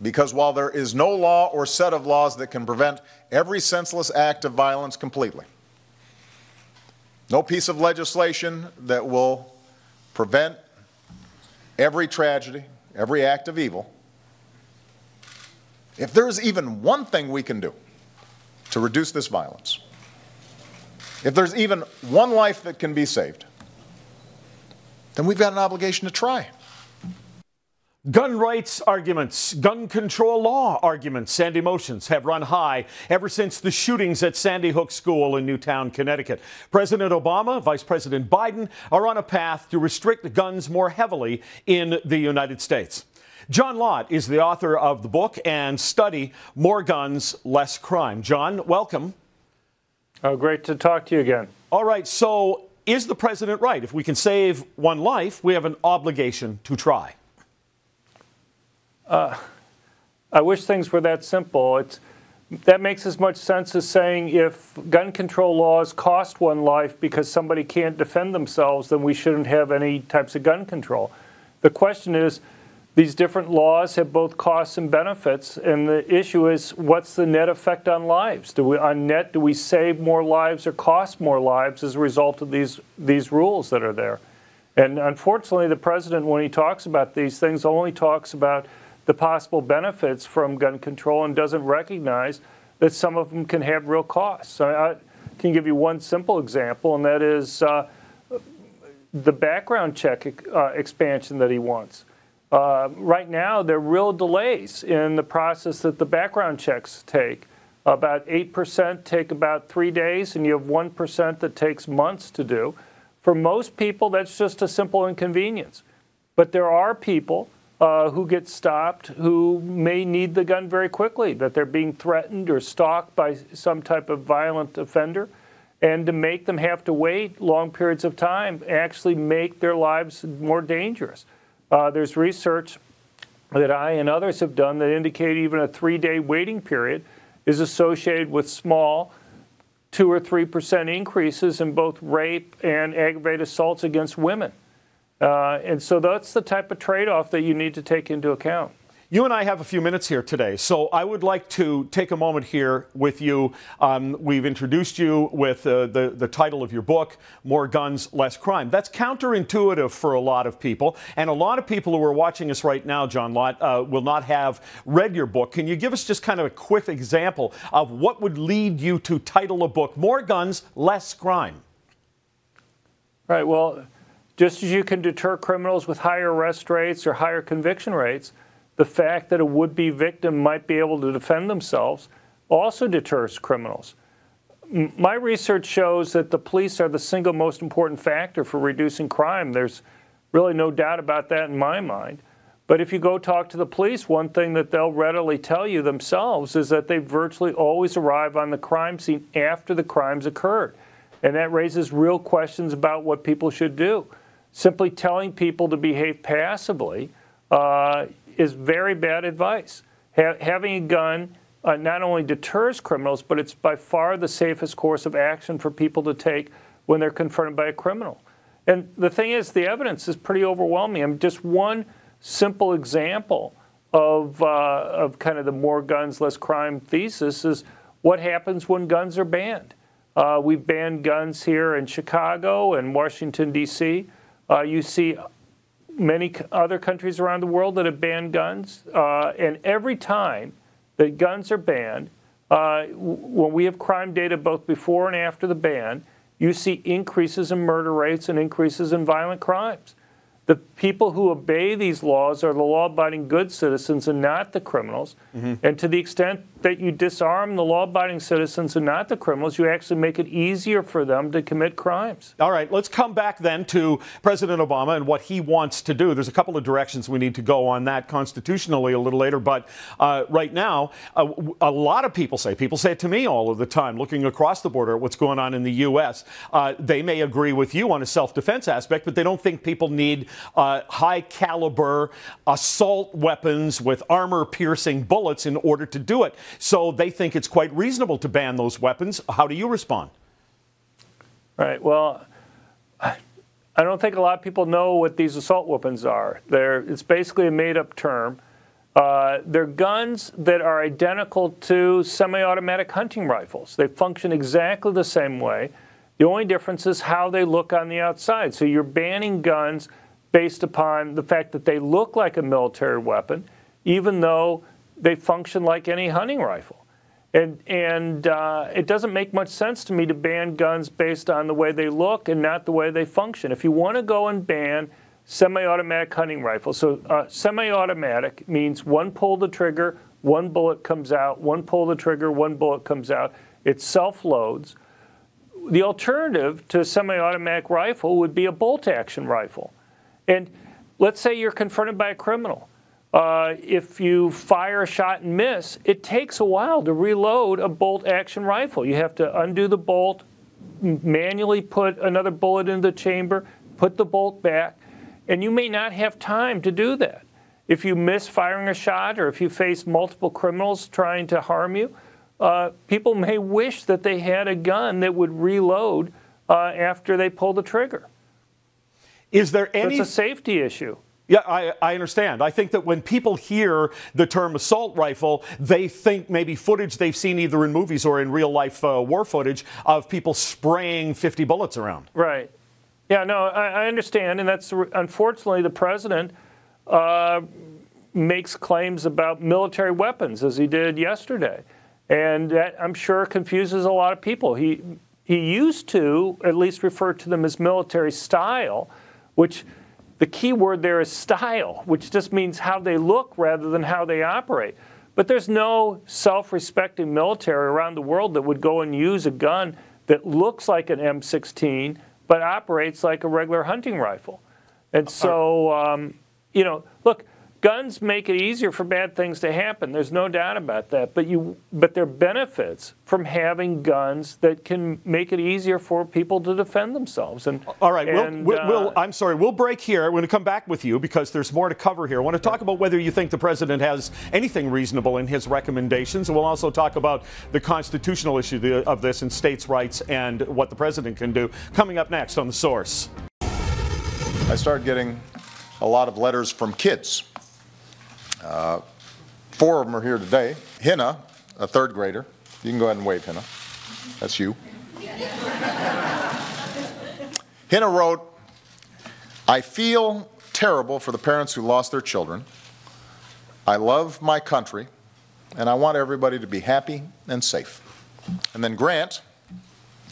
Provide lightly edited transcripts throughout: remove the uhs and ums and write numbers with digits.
Because while there is no law or set of laws that can prevent every senseless act of violence completely, no piece of legislation that will prevent every tragedy, every act of evil, if there's even one thing we can do to reduce this violence, if there's even one life that can be saved, then we've got an obligation to try. Gun rights arguments, gun control law arguments, and emotions have run high ever since the shootings at Sandy Hook School in Newtown, Connecticut. President Obama, Vice President Biden are on a path to restrict guns more heavily in the United States. John Lott is the author of the book and study, More Guns, Less Crime. John, welcome. Oh, great to talk to you again. All right, so is the president right? If we can save one life, we have an obligation to try. I wish things were that simple. That makes as much sense as saying if gun control laws cost one life because somebody can't defend themselves, then we shouldn't have any types of gun control. The question is, these different laws have both costs and benefits, and the issue is, what's the net effect on lives? Do we save more lives or cost more lives as a result of these rules that are there? And unfortunately, the president, when he talks about these things, only talks about the possible benefits from gun control and doesn't recognize that some of them can have real costs. I can give you one simple example, and that is the background check expansion that he wants. Right now, there are real delays in the process that the background checks take. About 8% take about 3 days, and you have 1% that takes months to do. For most people, that's just a simple inconvenience. But there are people who get stopped who may need the gun very quickly, that they're being threatened or stalked by some type of violent offender. And to make them have to wait long periods of time actually make their lives more dangerous. There's research that I and others have done that indicate even a 3-day waiting period is associated with small 2 or 3% increases in both rape and aggravated assaults against women. And so that's the type of trade-off that you need to take into account. You and I have a few minutes here today, so I would like to take a moment here with you. We've introduced you with the title of your book, More Guns, Less Crime. That's counterintuitive for a lot of people, and a lot of people who are watching us right now, John Lott, will not have read your book. Can you give us just kind of a quick example of what would lead you to title a book, More Guns, Less Crime? Right, well, just as you can deter criminals with higher arrest rates or higher conviction rates, the fact that a would-be victim might be able to defend themselves also deters criminals. My research shows that the police are the single most important factor for reducing crime. There's really no doubt about that in my mind. But if you go talk to the police, one thing that they'll readily tell you themselves is that they virtually always arrive on the crime scene after the crimes occurred. And that raises real questions about what people should do. Simply telling people to behave passively is very bad advice. Having a gun not only deters criminals, but it's by far the safest course of action for people to take when they're confronted by a criminal. And the thing is, the evidence is pretty overwhelming. I mean, just one simple example of kind of the more guns, less crime thesis is what happens when guns are banned. We've banned guns here in Chicago and Washington, D.C. You see many other countries around the world that have banned guns. And every time that guns are banned, when we have crime data both before and after the ban, you see increases in murder rates and increases in violent crimes. The people who obey these laws are the law-abiding good citizens and not the criminals. Mm-hmm. And to the extent that you disarm the law-abiding citizens and not the criminals, you actually make it easier for them to commit crimes. All right, let's come back then to President Obama and what he wants to do. There's a couple of directions we need to go on that constitutionally a little later. But right now, a lot of people say it to me all of the time, looking across the border at what's going on in the U.S. They may agree with you on a self-defense aspect, but they don't think people need high-caliber assault weapons with armor-piercing bullets in order to do it. So they think it's quite reasonable to ban those weapons. How do you respond? Right. Well, I don't think a lot of people know what these assault weapons are. It's basically a made-up term. They're guns that are identical to semi-automatic hunting rifles. They function exactly the same way. The only difference is how they look on the outside. So you're banning guns based upon the fact that they look like a military weapon, even though they function like any hunting rifle. And it doesn't make much sense to me to ban guns based on the way they look and not the way they function. If you want to go and ban semi-automatic hunting rifles, so semi-automatic means one pull the trigger, one bullet comes out, one pull the trigger, one bullet comes out. It self-loads. The alternative to a semi-automatic rifle would be a bolt-action rifle. And let's say you're confronted by a criminal. If you fire a shot and miss, it takes a while to reload a bolt-action rifle. You have to undo the bolt, manually put another bullet in the chamber, put the bolt back, and you may not have time to do that. If you miss firing a shot or if you face multiple criminals trying to harm you, people may wish that they had a gun that would reload after they pull the trigger. Is there any... So it's a safety issue. Yeah, I understand. I think that when people hear the term assault rifle, they think maybe footage they've seen either in movies or in real-life war footage of people spraying 50 bullets around. Right. Yeah, no, I understand, and that's unfortunately the president makes claims about military weapons, as he did yesterday, and that, I'm sure, confuses a lot of people. He used to at least refer to them as military style, which... The key word there is style, which just means how they look rather than how they operate. But there's no self-respecting military around the world that would go and use a gun that looks like an M16 but operates like a regular hunting rifle. And so, you know, look, guns make it easier for bad things to happen. There's no doubt about that. But there are benefits from having guns that can make it easier for people to defend themselves. And all right, I'm sorry, we'll break here. We're going to come back with you because there's more to cover here. I want to talk about whether you think the president has anything reasonable in his recommendations. And we'll also talk about the constitutional issue of this and states' rights and what the president can do. Coming up next on The Source. I started getting a lot of letters from kids. 4 of them are here today. Hannah, a 3rd grader. You can go ahead and wave, Hannah. That's you. Hannah wrote, I feel terrible for the parents who lost their children. I love my country, and I want everybody to be happy and safe. And then Grant,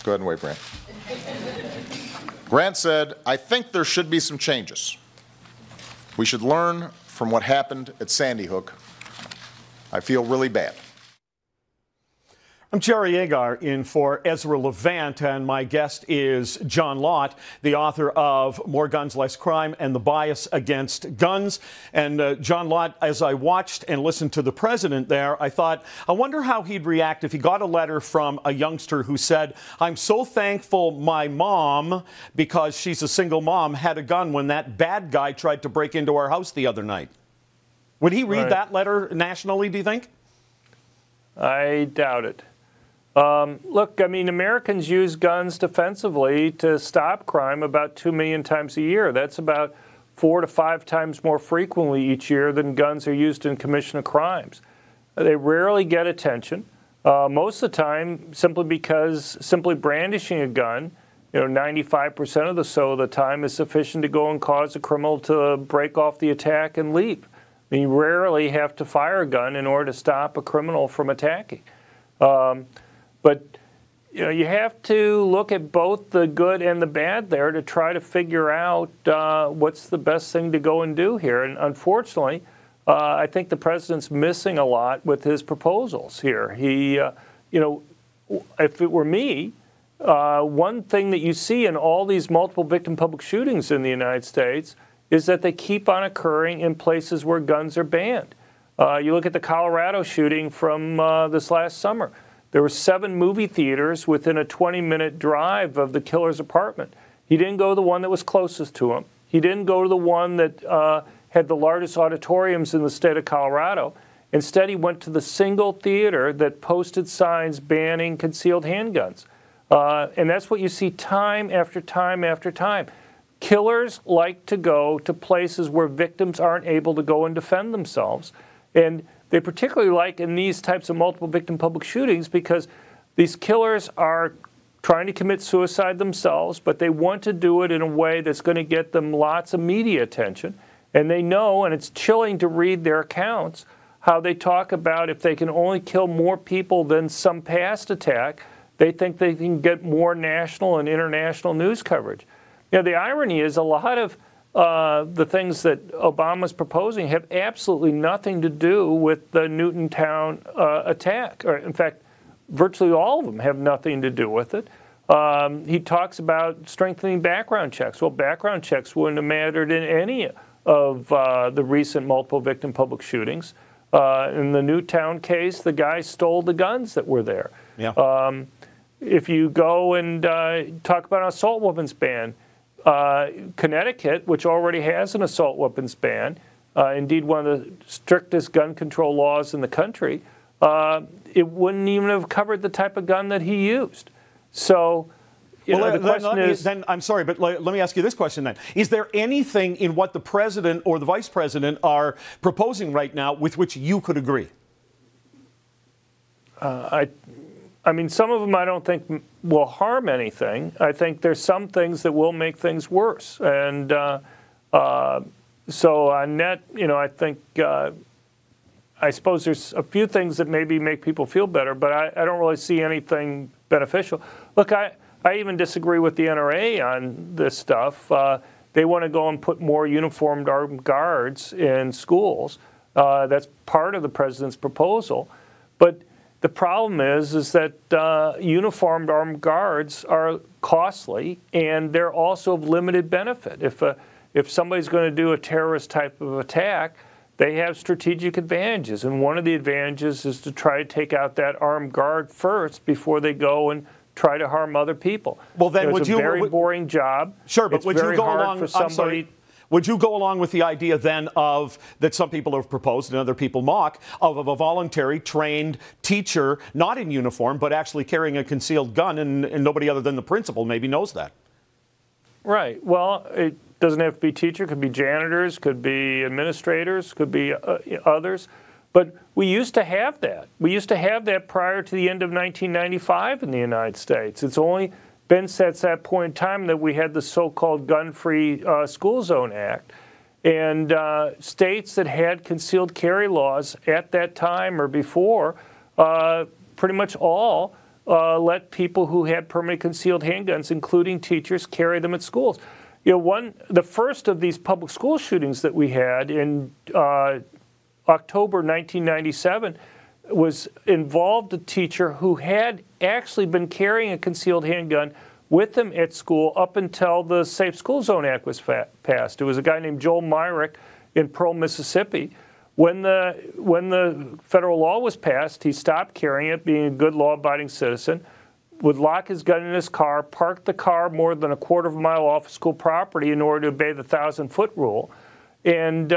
go ahead and wave, Grant. Grant said, I think there should be some changes. We should learn from what happened at Sandy Hook. I feel really bad. I'm Jerry Agar in for Ezra Levant, and my guest is John Lott, the author of More Guns, Less Crime and the Bias Against Guns. And John Lott, as I watched and listened to the president there, I thought, I wonder how he'd react if he got a letter from a youngster who said, I'm so thankful my mom, because she's a single mom, had a gun when that bad guy tried to break into our house the other night. Would he read that letter nationally, do you think? I doubt it. Look, I mean, Americans use guns defensively to stop crime about 2 million times a year. That's about 4 to 5 times more frequently each year than guns are used in commission of crimes. They rarely get attention, most of the time simply because simply brandishing a gun, 95% of the time is sufficient to go and cause a criminal to break off the attack and leave. I mean, you rarely have to fire a gun in order to stop a criminal from attacking. But you have to look at both the good and the bad there to try to figure out what's the best thing to go and do here. And unfortunately, I think the president's missing a lot with his proposals here. He, if it were me, one thing that you see in all these multiple victim public shootings in the United States is that they keep on occurring in places where guns are banned. You look at the Colorado shooting from this last summer. There were 7 movie theaters within a 20-minute drive of the killer's apartment. He didn't go to the one that was closest to him. He didn't go to the one that had the largest auditoriums in the state of Colorado. Instead, he went to the single theater that posted signs banning concealed handguns. And that's what you see time after time after time. Killers like to go to places where victims aren't able to go and defend themselves. And they particularly like in these types of multiple victim public shootings because these killers are trying to commit suicide themselves, but they want to do it in a way that's going to get them lots of media attention. And they know, and it's chilling to read their accounts, how they talk about if they can only kill more people than some past attack, they think they can get more national and international news coverage. You know, the irony is a lot of the things that Obama's proposing have absolutely nothing to do with the Newtown attack. Or in fact, virtually all of them have nothing to do with it. He talks about strengthening background checks. Well, background checks wouldn't have mattered in any of the recent multiple victim public shootings. In the Newtown case, the guy stole the guns that were there. Yeah. If you go and talk about an assault weapons ban, Connecticut, which already has an assault weapons ban, indeed one of the strictest gun control laws in the country, it wouldn't even have covered the type of gun that he used. So, the question is... I'm sorry, but let me ask you this question then. Is there anything in what the president or the vice president are proposing right now with which you could agree? I mean, some of them I don't think will harm anything. I think there's some things that will make things worse. And so on net, I think, I suppose there's a few things that maybe make people feel better, but I don't really see anything beneficial. Look, I even disagree with the NRA on this stuff. They want to go and put more uniformed armed guards in schools. That's part of the president's proposal. But the problem is that uniformed armed guards are costly, and they're also of limited benefit. If somebody's going to do a terrorist type of attack, they have strategic advantages, and one of the advantages is to try to take out that armed guard first before they go and try to harm other people. Well, then it's a very boring job. Sure, but it's would you very go hard along? for somebody. Would you go along with the idea then of that some people have proposed and other people mock of a voluntary trained teacher, not in uniform, but actually carrying a concealed gun, and nobody other than the principal maybe knows that? Right. Well, it doesn't have to be teacher. It could be janitors, could be administrators, could be others. But we used to have that. We used to have that prior to the end of 1995 in the United States. It's only been since that point in time that we had the so-called Gun-Free School Zone Act. And states that had concealed carry laws at that time or before, pretty much all let people who had permanent concealed handguns, including teachers, carry them at schools. The first of these public school shootings that we had in October 1997 involved a teacher who had actually been carrying a concealed handgun with him at school up until the Safe School Zone Act was passed. It was a guy named Joel Myrick in Pearl, Mississippi. When the federal law was passed, he stopped carrying it, being a good law-abiding citizen, would lock his gun in his car, park the car more than a quarter of a mile off school property in order to obey the 1,000-foot rule. And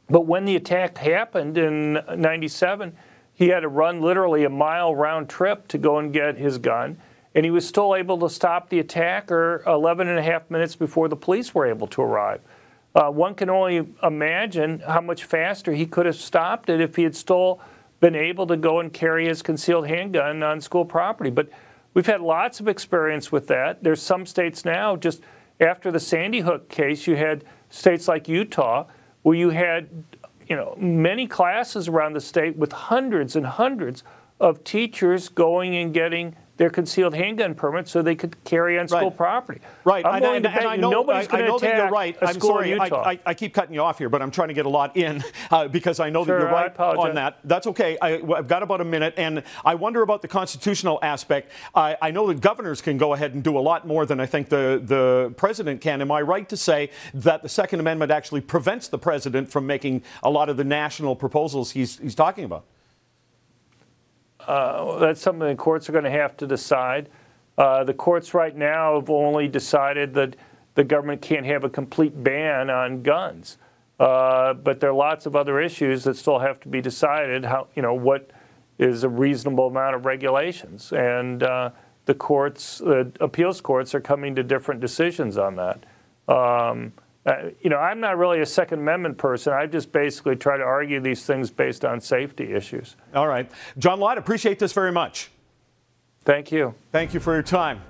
but when the attack happened in 97, he had to run literally a mile round trip to go and get his gun. And he was still able to stop the attacker 11 and a half minutes before the police were able to arrive. One can only imagine how much faster he could have stopped it if he had still been able to go and carry his concealed handgun on school property. But we've had lots of experience with that. There's some states now, just after the Sandy Hook case, you had states like Utah where you had many classes around the state with hundreds and hundreds of teachers going and getting their concealed handgun permits so they could carry on school property. Right. I'm willing to bet nobody's going to attack a school in Utah. I keep cutting you off here, but I'm trying to get a lot in because I know that you're right on that. That's okay. I've got about a minute, and I wonder about the constitutional aspect. I know that governors can go ahead and do a lot more than I think the president can. Am I right to say that the Second Amendment actually prevents the president from making a lot of the national proposals he's talking about? That's something the courts are going to have to decide. The courts right now have only decided that the government can't have a complete ban on guns. But there are lots of other issues that still have to be decided. What is a reasonable amount of regulations? And the appeals courts are coming to different decisions on that. I'm not really a Second Amendment person. I just basically try to argue these things based on safety issues. All right. John Lott, appreciate this very much. Thank you. Thank you for your time.